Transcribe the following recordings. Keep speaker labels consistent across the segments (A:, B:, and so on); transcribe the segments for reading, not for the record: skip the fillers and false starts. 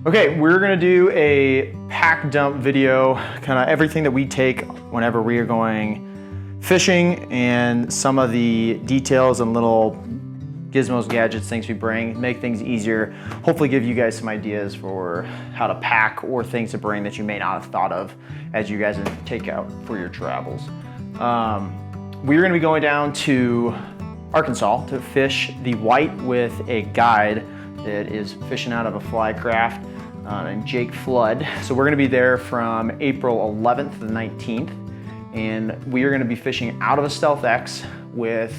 A: Okay, we're gonna do a pack dump video, kind of everything that we take whenever we are going fishing and some of the details and little gizmos, gadgets, things we bring, make things easier. Hopefully give you guys some ideas for how to pack or things to bring that you may not have thought of as you guys take out for your travels. We're gonna be going down to Arkansas to fish the white with a guide that is fishing out of a fly craft named Jake Flood. So we're gonna be there from April 11th to the 19th, and we are gonna be fishing out of a Stealth X with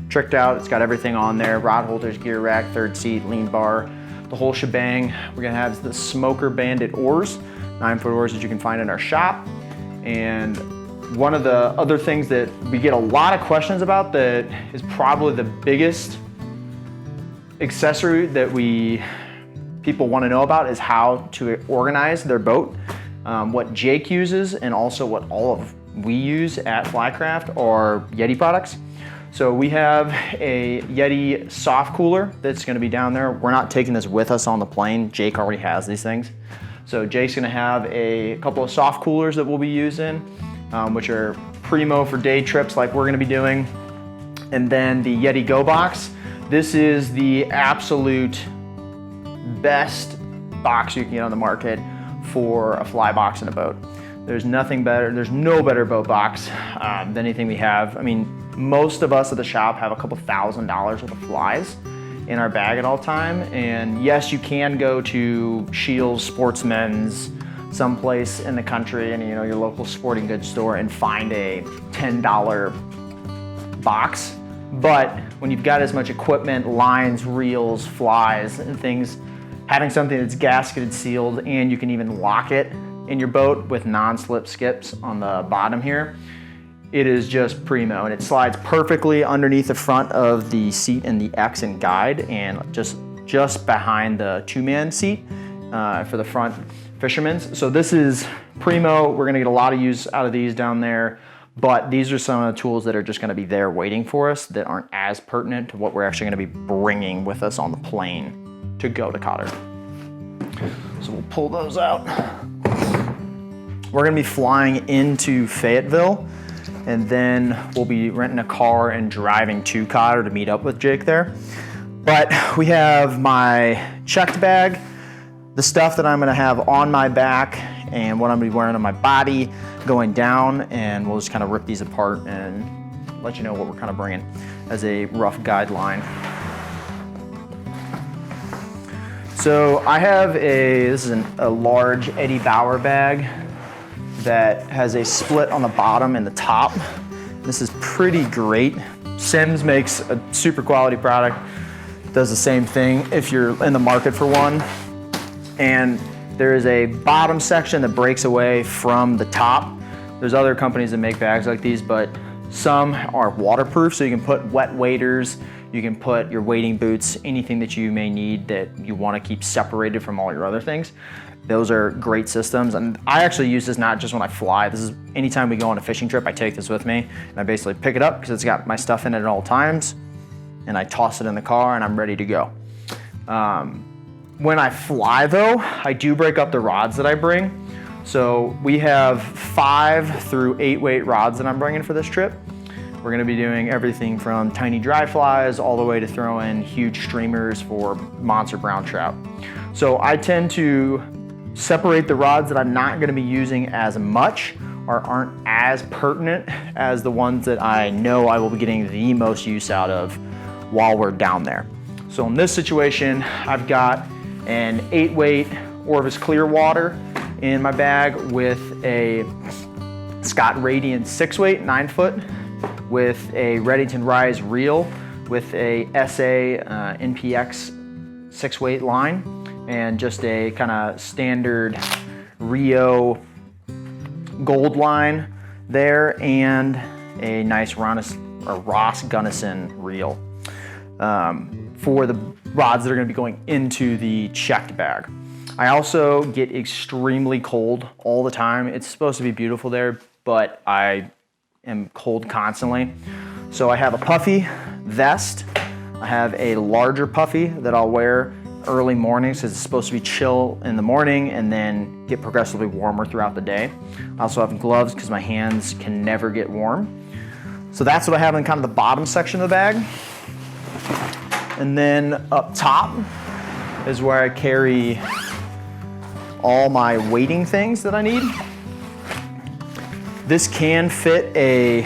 A: tricked out. It's got everything on there: rod holders, gear rack, third seat, lean bar, the whole shebang. We're gonna have the Smoker Bandit oars, 9-foot oars that you can find in our shop. And one of the other things that we get a lot of questions about, that is probably the biggest accessory that people want to know about, is how to organize their boat. What Jake uses and also what all of we use at Flycraft are Yeti products. So we have a Yeti soft cooler that's going to be down there. We're not taking this with us on the plane. Jake already has these things. So Jake's going to have a couple of soft coolers that we'll be using, which are primo for day trips like we're going to be doing. And then the Yeti Go Box. This is the absolute best box you can get on the market for a fly box in a boat. There's nothing better, there's no better boat box than anything we have. I mean, most of us at the shop have a couple $1,000s worth of flies in our bag at all time. And yes, you can go to Shields, Sportsman's, someplace in the country, and your local sporting goods store, and find a $10 box. But when you've got as much equipment, lines, reels, flies, and things, having something that's gasketed, sealed, and you can even lock it in your boat with non-slip skips on the bottom here, it is just primo, and it slides perfectly underneath the front of the seat in the X and guide, and just behind the two-man seat for the front fishermen's. So this is primo. We're gonna get a lot of use out of these down there, but these are some of the tools that are just gonna be there waiting for us that aren't as pertinent to what we're actually gonna be bringing with us on the plane to go to Cotter. So we'll pull those out. We're gonna be flying into Fayetteville, and then we'll be renting a car and driving to Cotter to meet up with Jake there. But we have my checked bag, the stuff that I'm gonna have on my back, and what I'm gonna be wearing on my body going down, and we'll just kind of rip these apart and let you know what we're kind of bringing as a rough guideline. So I have this is a large Eddie Bauer bag that has a split on the bottom and the top. This is pretty great. Sims makes a super quality product, does the same thing if you're in the market for one. And there is a bottom section that breaks away from the top. There's other companies that make bags like these, but some are waterproof, so you can put wet waders, you can put your wading boots, anything that you may need that you want to keep separated from all your other things. Those are great systems, and I actually use this not just when I fly. This is anytime we go on a fishing trip, I take this with me, and I basically pick it up because it's got my stuff in it at all times, and I toss it in the car and I'm ready to go. When I fly though, I do break up the rods that I bring. So we have 5 through 8 weight rods that I'm bringing for this trip. We're gonna be doing everything from tiny dry flies all the way to throw in huge streamers for monster brown trout. So I tend to separate the rods that I'm not gonna be using as much or aren't as pertinent as the ones that I know I will be getting the most use out of while we're down there. So in this situation, I've got an 8 weight Orvis Clearwater in my bag with a Scott Radiant 6 weight, 9-foot, with a Reddington Rise reel with a SA NPX 6 weight line, and just a kind of standard Rio gold line there, and a nice Ross Gunnison reel for the rods that are going to be going into the checked bag. I also get extremely cold all the time. It's supposed to be beautiful there, but I am cold constantly. So I have a puffy vest. I have a larger puffy that I'll wear early mornings because it's supposed to be chill in the morning and then get progressively warmer throughout the day. I also have gloves because my hands can never get warm. So that's what I have in kind of the bottom section of the bag. And then up top is where I carry all my wading things that I need. This can fit a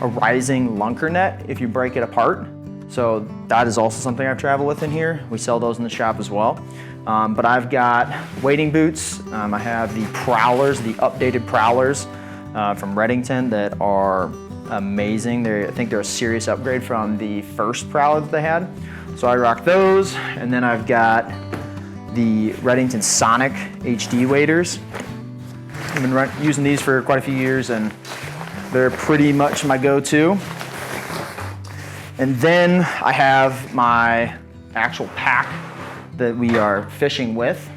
A: rising lunker net if you break it apart. So that is also something I've traveled with in here. We sell those in the shop as well. But I've got wading boots. I have the Prowlers, the updated Prowlers from Redington that are amazing. I think they're a serious upgrade from the first Prowler that they had. So I rock those. And then I've got the Redington Sonic HD waders. I've been using these for quite a few years and they're pretty much my go-to. And then I have my actual pack that we are fishing with.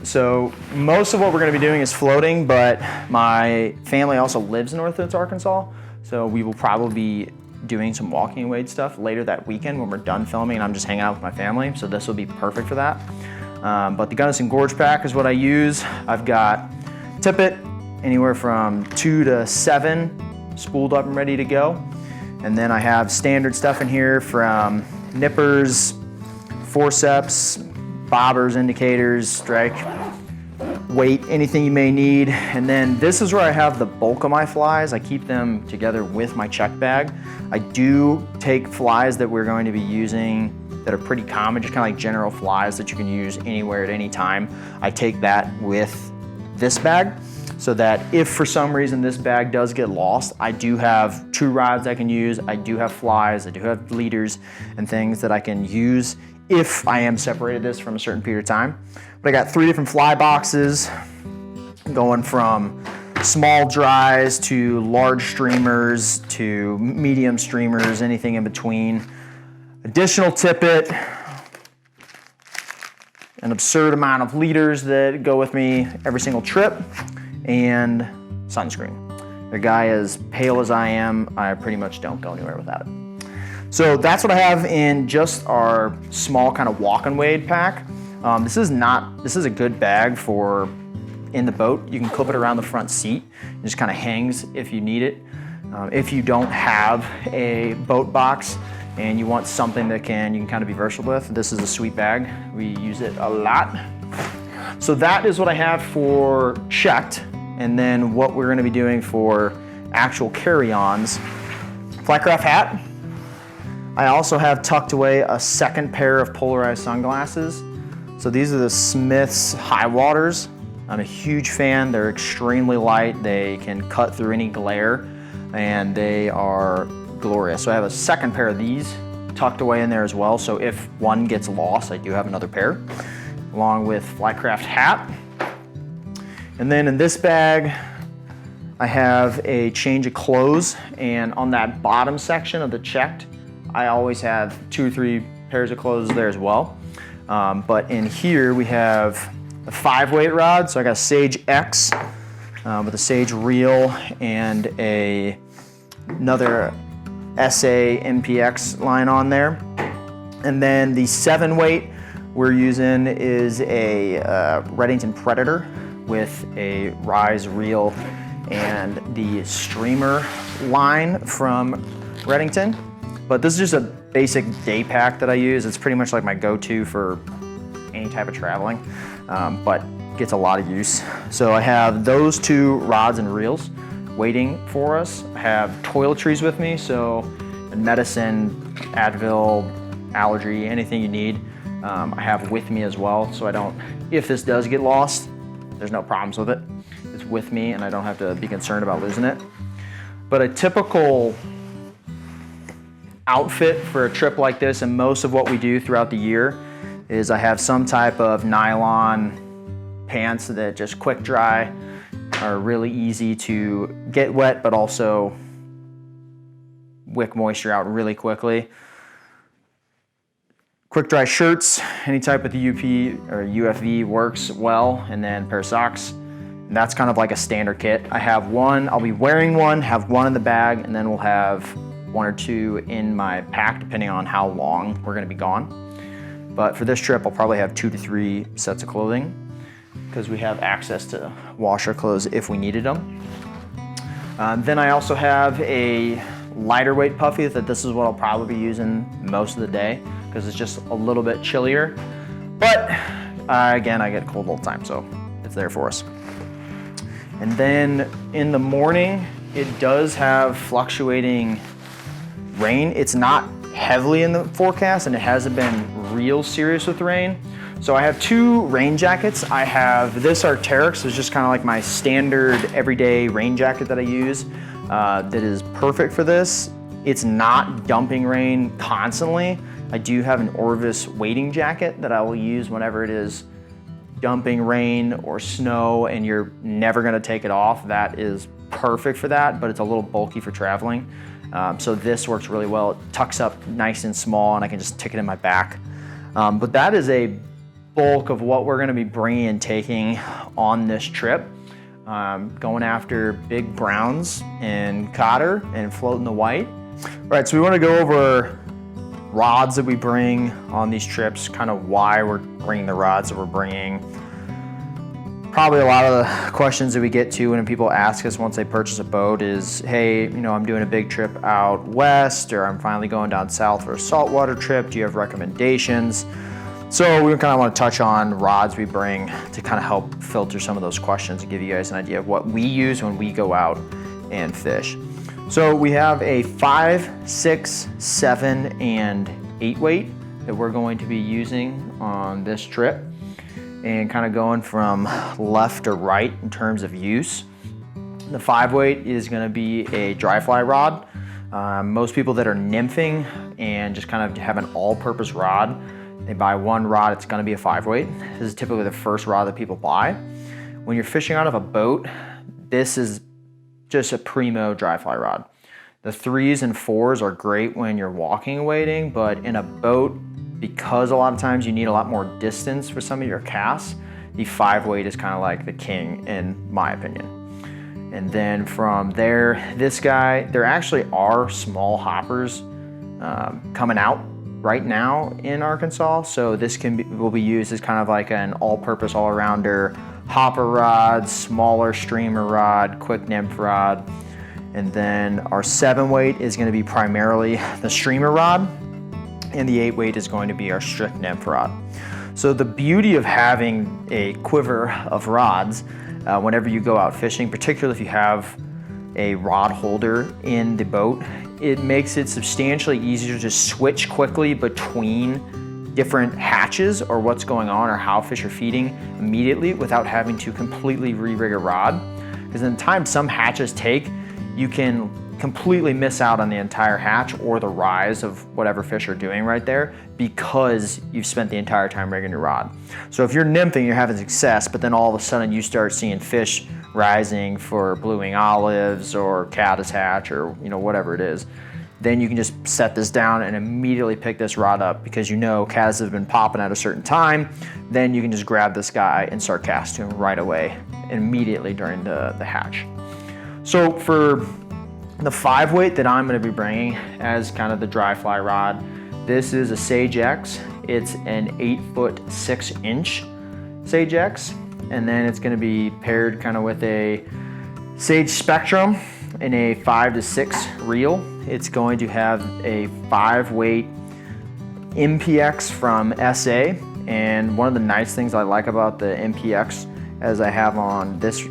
A: So most of what we're gonna be doing is floating, but my family also lives in North Arkansas. So we will probably be doing some walking and wade stuff later that weekend when we're done filming and I'm just hanging out with my family. So this will be perfect for that. But the Gunnison Gorge pack is what I use. I've got tippet, anywhere from 2 to 7, spooled up and ready to go. And then I have standard stuff in here from nippers, forceps, bobbers, indicators, strike, weight, anything you may need. And then this is where I have the bulk of my flies. I keep them together with my check bag. I do take flies that we're going to be using that are pretty common, just kind of like general flies that you can use anywhere at any time. I take that with this bag, so that if for some reason this bag does get lost, I do have true rods I can use, I do have flies, I do have leaders and things that I can use if I am separated this from a certain period of time. But I got 3 different fly boxes going from small dries to large streamers to medium streamers, anything in between. Additional tippet, an absurd amount of leaders that go with me every single trip, and sunscreen. The guy as pale as I am, I pretty much don't go anywhere without it. So that's what I have in just our small kind of walk and wade pack. This is a good bag for in the boat. You can clip it around the front seat. It just kind of hangs if you need it. If you don't have a boat box and you want something that you can kind of be versatile with, this is a sweet bag. We use it a lot. So that is what I have for checked, and then what we're gonna be doing for actual carry-ons. Flycraft hat. I also have tucked away a second pair of polarized sunglasses. So these are the Smith's High Waters. I'm a huge fan. They're extremely light. They can cut through any glare, and they are glorious. So I have a second pair of these tucked away in there as well. So if one gets lost, I do have another pair, along with Flycraft hat. And then in this bag, I have a change of clothes, and on that bottom section of the checked, I always have 2 or 3 pairs of clothes there as well. But in here we have a 5-weight rod. So I got a Sage X with a Sage reel and another SA MPX line on there. And then the 7-weight we're using is a Redington Predator with a Rise reel and the streamer line from Redington. But this is just a basic day pack that I use. It's pretty much like my go-to for any type of traveling, but gets a lot of use. So I have those 2 rods and reels waiting for us. I have toiletries with me, so medicine, Advil, allergy, anything you need, I have with me as well. So if this does get lost, there's no problems with it. It's with me and I don't have to be concerned about losing it. But a typical outfit for a trip like this, and most of what we do throughout the year, is I have some type of nylon pants that just quick dry, are really easy to get wet, but also wick moisture out really quickly. Quick dry shirts, any type of UP or UFV works well, and then a pair of socks. And that's kind of like a standard kit. I have one, I'll be wearing one, have one in the bag, and then we'll have 1 or 2 in my pack, depending on how long we're gonna be gone. But for this trip, I'll probably have 2 to 3 sets of clothing because we have access to wash our clothes if we needed them. Then I also have a lighter weight puffy that this is what I'll probably be using most of the day because it's just a little bit chillier. But again, I get cold all the time, so it's there for us. And then in the morning, it does have fluctuating rain. It's not heavily in the forecast and it hasn't been real serious with rain. So I have 2 rain jackets. I have this Arc'teryx, it's just kind of like my standard everyday rain jacket that I use that is perfect for this. It's not dumping rain constantly. I do have an Orvis wading jacket that I will use whenever it is dumping rain or snow and you're never gonna take it off. That is perfect for that, but it's a little bulky for traveling. So this works really well. It tucks up nice and small and I can just tick it in my back. But that is a bulk of what we're gonna be bringing and taking on this trip. Going after big browns and Cotter and floating the white. All right, so we wanna go over rods that we bring on these trips, kind of why we're bringing the rods that we're bringing. Probably a lot of the questions that we get to when people ask us once they purchase a boat is, hey, you know, I'm doing a big trip out west or I'm finally going down south for a saltwater trip. Do you have recommendations? So we kind of want to touch on rods we bring to kind of help filter some of those questions and give you guys an idea of what we use when we go out and fish. So we have a 5, 6, 7, and 8 weight that we're going to be using on this trip and kind of going from left to right in terms of use. The 5 weight is going to be a dry fly rod. Most people that are nymphing and just kind of have an all-purpose rod, they buy one rod, it's going to be a 5 weight. This is typically the first rod that people buy. When you're fishing out of a boat, this is just a primo dry fly rod. The 3s and 4s are great when you're walking wading, but in a boat, because a lot of times you need a lot more distance for some of your casts, the 5 weight is kind of like the king in my opinion. And then from there, this guy, there actually are small hoppers coming out right now in Arkansas. So this will be used as kind of like an all-purpose, all-arounder hopper rod, smaller streamer rod, quick nymph rod. And then our 7 weight is going to be primarily the streamer rod, and the 8 weight is going to be our strict nymph rod. So the beauty of having a quiver of rods whenever you go out fishing, particularly if you have a rod holder in the boat, it makes it substantially easier to switch quickly between different hatches or what's going on or how fish are feeding immediately without having to completely re-rig a rod. Because in the time some hatches take, you can completely miss out on the entire hatch or the rise of whatever fish are doing right there because you've spent the entire time rigging your rod. So if you're nymphing, you're having success, but then all of a sudden you start seeing fish rising for blue-wing olives or caddis hatch or whatever it is, then you can just set this down and immediately pick this rod up because you know caddis have been popping at a certain time. Then you can just grab this guy and start casting right away, immediately during the hatch. So for the 5 weight that I'm going to be bringing as kind of the dry fly rod, this is a Sage X. It's an 8-foot 6-inch Sage X, and then it's going to be paired kind of with a Sage Spectrum and a 5 to 6 reel. It's going to have a 5 weight MPX from SA, and one of the nice things I like about the MPX, as I have on this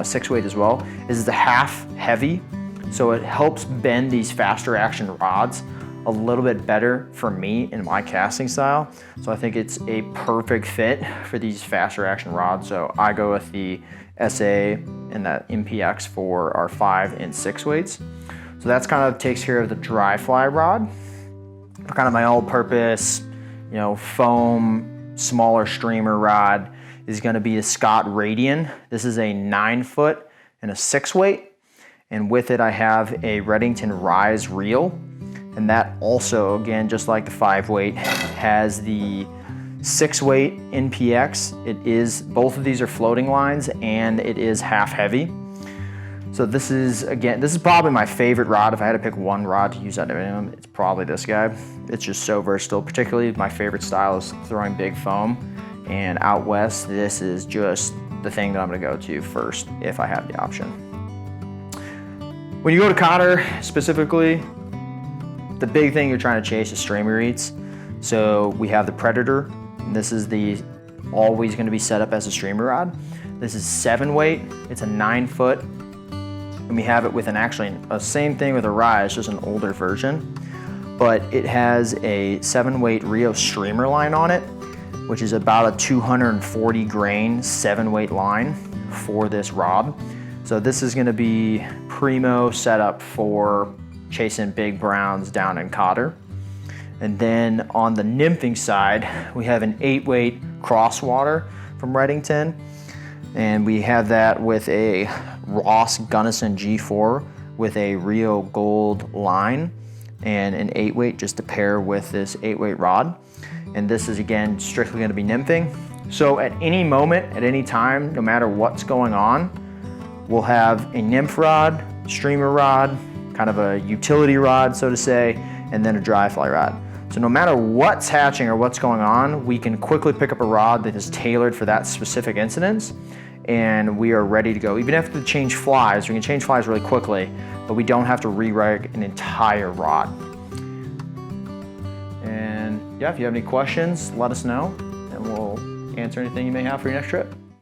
A: 6 weight as well, is it's a half heavy. So it helps bend these faster action rods a little bit better for me in my casting style. So I think it's a perfect fit for these faster action rods. So I go with the SA and that MPX for our 5 and 6 weights. So that's kind of takes care of the dry fly rod. For kind of my all-purpose, foam, smaller streamer rod is going to be the Scott Radian. This is a 9-foot and a 6 weight. And with it, I have a Redington Rise reel. And that also, again, just like the 5 weight, has the 6 weight NPX. Both of these are floating lines and it is half heavy. So this is probably my favorite rod. If I had to pick one rod to use at a minimum, it's probably this guy. It's just so versatile. Particularly my favorite style is throwing big foam, and out west, this is just the thing that I'm gonna go to first if I have the option. When you go to Cotter specifically, the big thing you're trying to chase is streamer eats. So we have the Predator. This is always gonna be set up as a streamer rod. This is 7 weight, it's a 9 foot. And we have it with same thing with a Rise, just an older version. But it has a 7 weight Rio streamer line on it, which is about a 240 grain 7 weight line for this rod. So this is gonna be primo setup for chasing big browns down in Cotter. And then on the nymphing side, we have an 8 weight crosswater from Redington. And we have that with a Ross Gunnison G4 with a Rio Gold line and an 8 weight just to pair with this 8 weight rod. And this is again strictly going to be nymphing. So at any moment, at any time, no matter what's going on, we'll have a nymph rod, streamer rod, kind of a utility rod, so to say, and then a dry fly rod. So no matter what's hatching or what's going on, we can quickly pick up a rod that is tailored for that specific incident, and we are ready to go. Even if we have to change flies, we can change flies really quickly, but we don't have to re-rig an entire rod. And yeah, if you have any questions, let us know, and we'll answer anything you may have for your next trip.